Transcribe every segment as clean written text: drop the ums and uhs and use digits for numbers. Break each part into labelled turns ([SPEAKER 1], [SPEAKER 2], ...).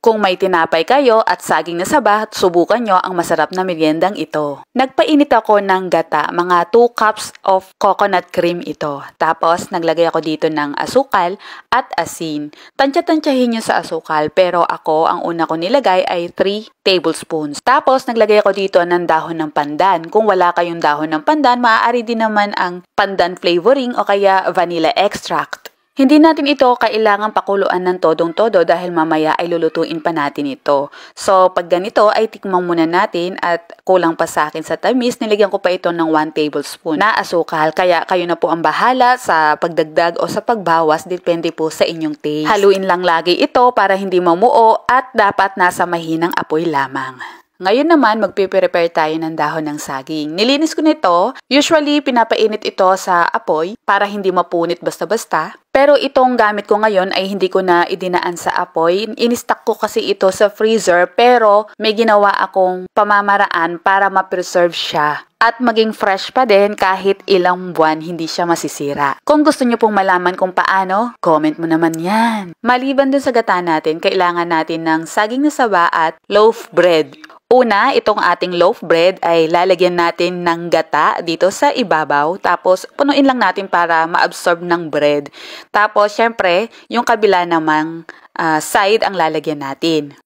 [SPEAKER 1] Kung may tinapay kayo at saging na saba, subukan nyo ang masarap na meryendang ito. Nagpainit ako ng gata, mga 2 cups of coconut cream ito. Tapos naglagay ako dito ng asukal at asin. Tansya-tansyahin nyo sa asukal, pero ako ang una ko nilagay ay 3 tablespoons. Tapos naglagay ako dito ng dahon ng pandan. Kung wala kayong dahon ng pandan, maaari din naman ang pandan flavoring o kaya vanilla extract. Hindi natin ito kailangang pakuluan ng todong-todo dahil mamaya ay lulutuin pa natin ito. So, pag ganito ay tikman muna natin at kulang pa sa akin sa tamis, nilagyan ko pa ito ng 1 tablespoon na asukal. Kaya kayo na po ang bahala sa pagdagdag o sa pagbawas, depende po sa inyong taste. Haluin lang lagi ito para hindi mamuo at dapat nasa mahinang apoy lamang. Ngayon naman, magpiprepare tayo ng dahon ng saging. Nilinis ko nito. Usually, pinapainit ito sa apoy para hindi mapunit basta-basta. Pero itong gamit ko ngayon ay hindi ko na idinaan sa apoy. Inistock ko kasi ito sa freezer pero may ginawa akong pamamaraan para ma-preserve siya. At maging fresh pa din kahit ilang buwan hindi siya masisira. Kung gusto nyo pong malaman kung paano, comment mo naman yan. Maliban dun sa gata natin, kailangan natin ng saging na saba at loaf bread. Una, itong ating loaf bread ay lalagyan natin ng gata dito sa ibabaw. Tapos, punuin lang natin para ma-absorb ng bread. Tapos, syempre, yung kabila namang side ang lalagyan natin.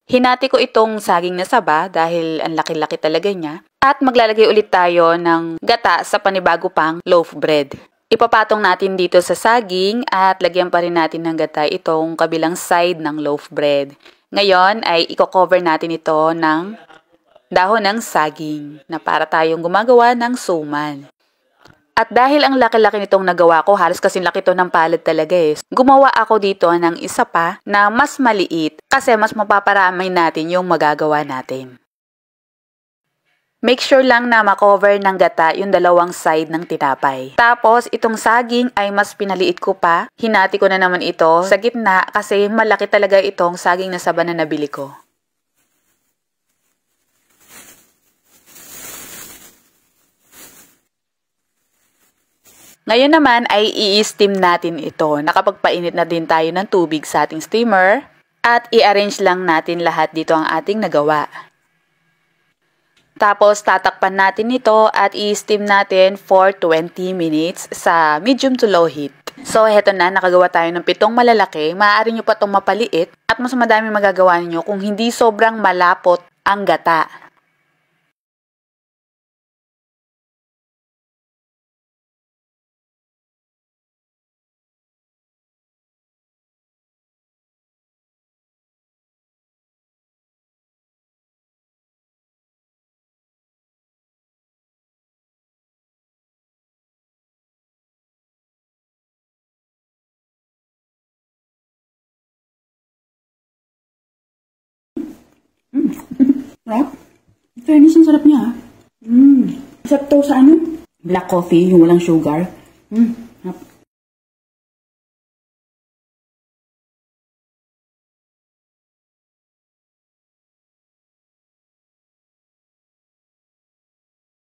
[SPEAKER 1] Hinati ko itong saging na saba dahil ang laki-laki talaga niya. At maglalagay ulit tayo ng gata sa panibago pang loaf bread. Ipapatong natin dito sa saging at lagyan pa rin natin ng gata itong kabilang side ng loaf bread. Ngayon ay i-cover natin ito ng dahon ng saging na para tayong gumagawa ng suman. At dahil ang laki-laki nitong nagawa ko, halos kasing laki to ng palad talaga eh. Gumawa ako dito ng isa pa na mas maliit kasi mas mapaparami natin yung magagawa natin. Make sure lang na makover ng gata yung dalawang side ng tinapay. Tapos, itong saging ay mas pinaliit ko pa. Hinati ko na naman ito sa gitna kasi malaki talaga itong saging na saba na nabili ko. Ngayon naman ay i-steam natin ito. Nakapagpainit na din tayo ng tubig sa ating steamer. At i-arrange lang natin lahat dito ang ating nagawa. Tapos, tatakpan natin ito at i-steam natin for 20 minutes sa medium to low heat. So, heto na, nakagawa tayo ng 7 malalaki. Maaari nyo pa itong mapaliit at mas madami magagawa niyo kung hindi sobrang malapot ang gata.
[SPEAKER 2] Sarap. Fairness, ang sarap niya. Sarap to sa ano? Black coffee, yung walang sugar.